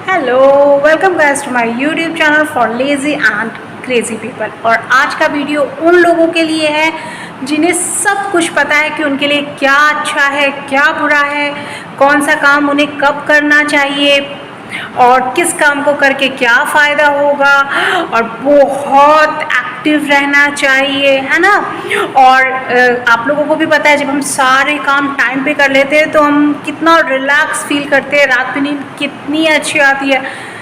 Hello, welcome guys to my YouTube channel for lazy and crazy people. और आज का video उन लोगों के लिए है जिन्हें सब कुछ पता है कि उनके लिए क्या अच्छा है, क्या बुरा है, कौन सा काम उन्हें कब करना चाहिए और किस काम को करके क्या फ़ायदा होगा। और बहुत एक्टिव रहना चाहिए, है ना। और आप लोगों को भी पता है जब हम सारे काम टाइम पे कर लेते हैं तो हम कितना रिलैक्स फील करते हैं, रात में नींद कितनी अच्छी आती है।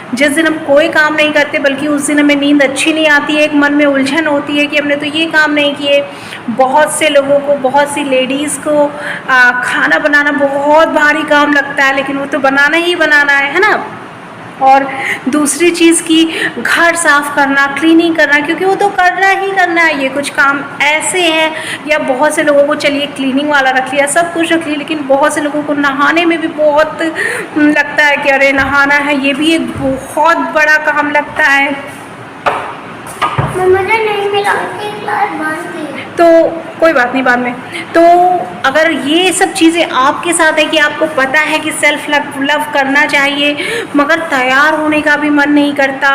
जिस दिन हम कोई काम नहीं करते बल्कि उस दिन हमें नींद अच्छी नहीं आती है, एक मन में उलझन होती है कि हमने तो ये काम नहीं किए। बहुत से लोगों को, बहुत सी लेडीज़ को खाना बनाना बहुत भारी काम लगता है, लेकिन वो तो बनाना ही बनाना है ना। और दूसरी चीज़ की घर साफ़ करना, क्लीनिंग करना, क्योंकि वो तो करना ही करना है। ये कुछ काम ऐसे हैं, या बहुत से लोगों को चलिए क्लीनिंग वाला रख लिया, सब कुछ रख लिया, लेकिन बहुत से लोगों को नहाने में भी बहुत लगता है कि अरे नहाना है, ये भी एक बहुत बड़ा काम लगता है। मुझे नहीं मिला, एक बार बंद थी। तो कोई बात नहीं, बाद में। तो अगर ये सब चीज़ें आपके साथ है कि आपको पता है कि सेल्फ लव करना चाहिए, मगर तैयार होने का भी मन नहीं करता,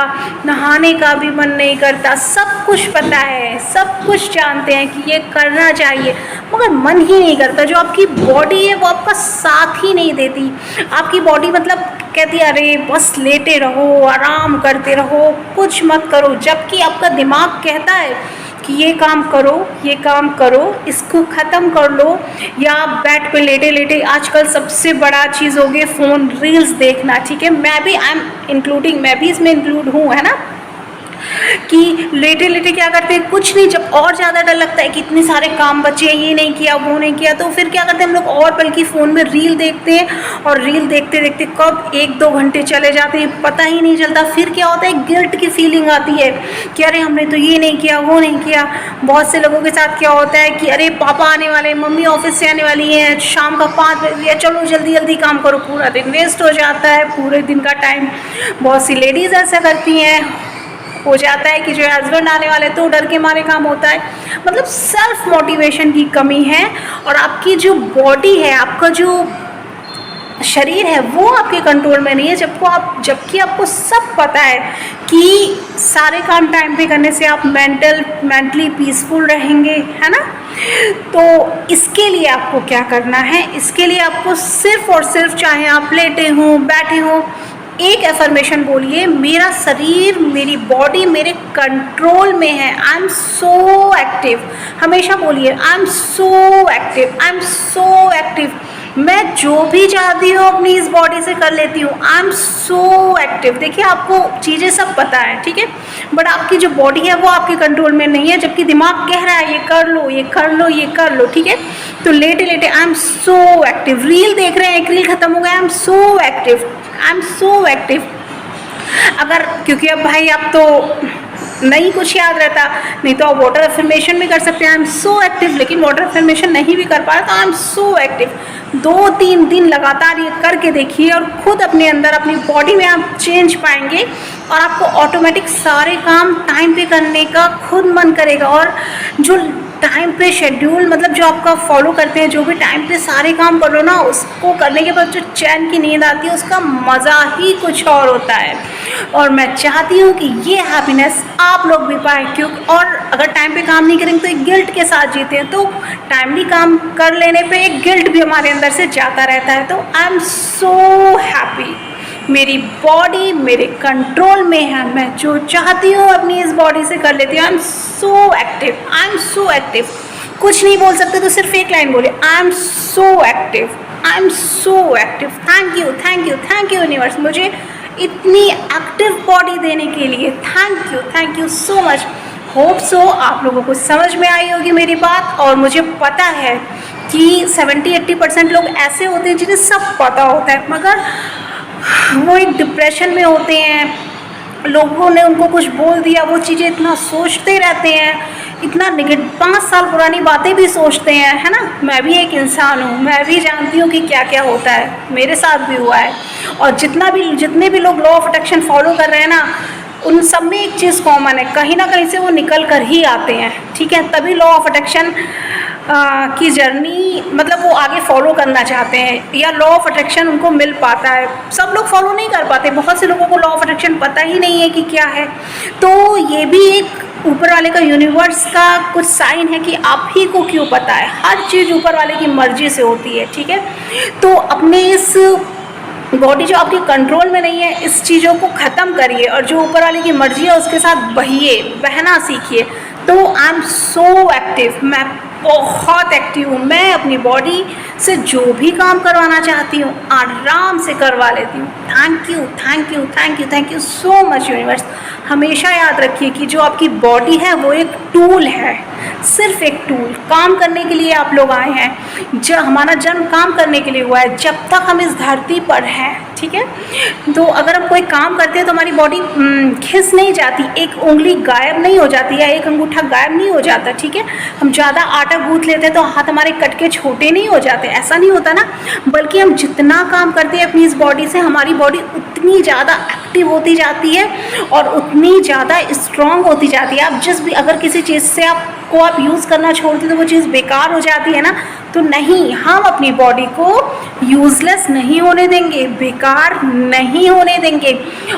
नहाने का भी मन नहीं करता, सब कुछ पता है, सब कुछ जानते हैं कि ये करना चाहिए, मगर मन ही नहीं करता। जो आपकी बॉडी है वो आपका साथ ही नहीं देती। आपकी बॉडी मतलब कहती है अरे बस लेटे रहो, आराम करते रहो, कुछ मत करो, जबकि आपका दिमाग कहता है कि ये काम करो, ये काम करो, इसको ख़त्म कर लो। या आप बेड पे लेटे लेटे, आजकल सबसे बड़ा चीज़ हो गई फ़ोन रील्स देखना, ठीक है। मैं भी मैं भी इसमें इंक्लूड हूँ, है ना। कि लेटे लेटे क्या करते हैं, कुछ नहीं, जब और ज़्यादा डर लगता है कि इतने सारे काम बचे हैं, ये नहीं किया, वो नहीं किया, तो फिर क्या करते हैं हम लोग, और बल्कि फ़ोन में रील देखते हैं। और रील देखते देखते कब 1-2 घंटे चले जाते हैं पता ही नहीं चलता। फिर क्या होता है, गिल्ट की फीलिंग आती है कि अरे हमने तो ये नहीं किया, वो नहीं किया। बहुत से लोगों के साथ क्या होता है कि अरे पापा आने वाले हैं, मम्मी ऑफिस से आने वाली हैं, शाम का 5 बज गया, चलो जल्दी जल्दी काम करो, पूरा दिन वेस्ट हो जाता है, पूरे दिन का टाइम। बहुत सी लेडीज़ ऐसा करती हैं, हो जाता है कि जो हस्बैंड आने वाले तो डर के मारे काम होता है। मतलब सेल्फ मोटिवेशन की कमी है। और आपकी जो बॉडी है, आपका जो शरीर है, वो आपके कंट्रोल में नहीं है। जबकि आपको सब पता है कि सारे काम टाइम पे करने से आप मेंटली पीसफुल रहेंगे, है ना। तो इसके लिए आपको क्या करना है, इसके लिए आपको सिर्फ और सिर्फ, चाहे आप लेटे हों बैठे हों, एक एफर्मेशन बोलिए, मेरा शरीर, मेरी बॉडी मेरे कंट्रोल में है, आई एम सो एक्टिव। हमेशा बोलिए I am so active, I am so active. मैं जो भी चाहती हूँ अपनी इस बॉडी से कर लेती हूँ, आई एम सो एक्टिव। देखिए आपको चीज़ें सब पता है, ठीक है, बट आपकी जो बॉडी है वो आपके कंट्रोल में नहीं है, जबकि दिमाग कह रहा है ये कर लो, ये कर लो, ये कर लो, ठीक है। तो लेटे लेटे I am so active, reel देख रहे हैं, एक रील खत्म हो गया, I am so active, I am so active. अगर क्योंकि अब भाई आप तो नहीं कुछ याद रहता, नहीं तो आप वाटर एफर्मेशन भी कर सकते हैं, आई एम सो एक्टिव, लेकिन वाटर एफर्मेशन नहीं भी कर पा रहे तो आई एम सो एक्टिव। 2-3 दिन लगातार ये करके देखिए और खुद अपने अंदर, अपनी बॉडी में आप चेंज पाएंगे और आपको ऑटोमेटिक सारे काम टाइम पे करने का खुद मन करेगा। और जो टाइम पे शेड्यूल, मतलब जो आपका फॉलो करते हैं, जो भी टाइम पे सारे काम कर लो ना, उसको करने के बाद जो चैन की नींद आती है उसका मज़ा ही कुछ और होता है। और मैं चाहती हूँ कि ये हैप्पीनेस आप लोग भी पाएँ, क्योंकि और अगर टाइम पे काम नहीं करेंगे तो एक गिल्ट के साथ जीते हैं, तो टाइमली काम कर लेने पे एक गिल्ट भी हमारे अंदर से जाता रहता है। तो आई एम सो हैप्पी, मेरी बॉडी मेरे कंट्रोल में है, मैं जो चाहती हूँ अपनी इस बॉडी से कर लेती हूँ। I am so active, I am so active. कुछ नहीं बोल सकते तो सिर्फ एक लाइन बोले, I am so active, I am so active. Thank you, thank you, thank you universe, मुझे इतनी एक्टिव बॉडी देने के लिए thank you so much. Hope so आप लोगों को समझ में आई होगी मेरी बात। और मुझे पता है कि 70-80% लोग ऐसे होते हैं जिन्हें सब पता होता है, मगर वो एक डिप्रेशन में होते हैं, लोगों ने उनको कुछ बोल दिया, वो चीज़ें इतना सोचते रहते हैं, इतना नेगेटिव, 5 साल पुरानी बातें भी सोचते हैं, है ना। मैं भी एक इंसान हूँ, मैं भी जानती हूँ कि क्या क्या होता है, मेरे साथ भी हुआ है। और जितने भी लोग लॉ ऑफ अट्रैक्शन फॉलो कर रहे हैं ना, उन सब में एक चीज़ कॉमन है, कहीं ना कहीं से वो निकल कर ही आते हैं, ठीक है। तभी लॉ ऑफ अट्रैक्शन की जर्नी मतलब वो आगे फॉलो करना चाहते हैं, या लॉ ऑफ अट्रैक्शन उनको मिल पाता है। सब लोग फॉलो नहीं कर पाते, बहुत से लोगों को लॉ ऑफ अट्रैक्शन पता ही नहीं है कि क्या है। तो ये भी एक ऊपर वाले का, यूनिवर्स का कुछ साइन है कि आप ही को क्यों पता है। हर चीज़ ऊपर वाले की मर्जी से होती है, ठीक है। तो अपने इस बॉडी जो आपके कंट्रोल में नहीं है, इस चीज़ों को ख़त्म करिए और जो ऊपर वाले की मर्जी है उसके साथ बहना सीखिए। तो आई एम सो एक्टिव, मैं बहुत एक्टिव हूँ। मैं अपनी बॉडी से जो भी काम करवाना चाहती हूँ आराम से करवा लेती हूँ। Thank you thank you thank you thank you so much universe. हमेशा याद रखिए कि जो आपकी बॉडी है वो एक टूल है, सिर्फ एक टूल। काम करने के लिए आप लोग आए हैं, जब हमारा जन्म काम करने के लिए हुआ है, जब तक हम इस धरती पर हैं, ठीक है। तो अगर हम कोई काम करते हैं तो हमारी बॉडी खिस नहीं जाती, एक उंगली गायब नहीं हो जाती या एक अंगूठा गायब नहीं हो जाता, ठीक है। हम ज़्यादा आटा गूंथ लेते हैं तो हाथ हमारे कट के छोटे नहीं हो जाते, ऐसा नहीं होता ना। बल्कि हम जितना काम करते हैं अपनी इस बॉडी से, हमारी बॉडी उतनी ज़्यादा एक्टिव होती जाती है और उतनी ज़्यादा स्ट्रॉन्ग होती जाती है। आप जिस भी अगर किसी चीज़ से आप यूज़ करना छोड़ते तो वो चीज़ बेकार हो जाती है ना। तो नहीं, हम अपनी बॉडी को यूज़लेस नहीं होने देंगे, बेकार नहीं होने देंगे।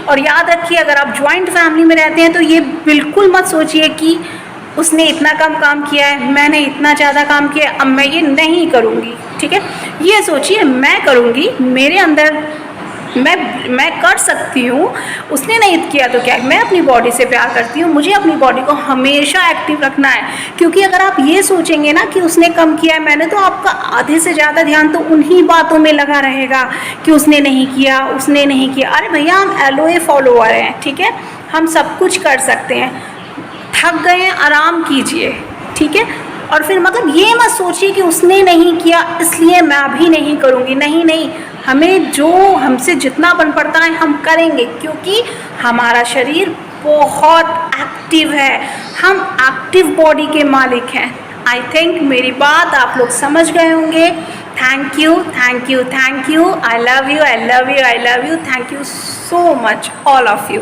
और याद रखिए, अगर आप जॉइंट फैमिली में रहते हैं तो ये बिल्कुल मत सोचिए कि उसने इतना कम काम किया है, मैंने इतना ज़्यादा काम किया, अब मैं ये नहीं करूँगी, ठीक है। ये सोचिए मैं करूँगी, मेरे अंदर मैं कर सकती हूँ, उसने नहीं किया तो क्या। मैं अपनी बॉडी से प्यार करती हूँ, मुझे अपनी बॉडी को हमेशा एक्टिव रखना है। क्योंकि अगर आप ये सोचेंगे ना कि उसने कम किया है मैंने, तो आपका आधे से ज़्यादा ध्यान तो उन्हीं बातों में लगा रहेगा कि उसने नहीं किया, उसने नहीं किया। अरे भैया, हम LOA फॉलोअर हैं, ठीक है। हम सब कुछ कर सकते हैं। थक गए हैं, आराम कीजिए, ठीक है। और फिर मतलब ये मत सोचिए कि उसने नहीं किया इसलिए मैं भी नहीं करूँगी। नहीं नहीं, हमें जो हमसे जितना बन पड़ता है हम करेंगे, क्योंकि हमारा शरीर बहुत एक्टिव है। हम एक्टिव बॉडी के मालिक हैं। आई थिंक मेरी बात आप लोग समझ गए होंगे। Thank you thank you thank you. I love you I love you I love you. Thank you so much all of you.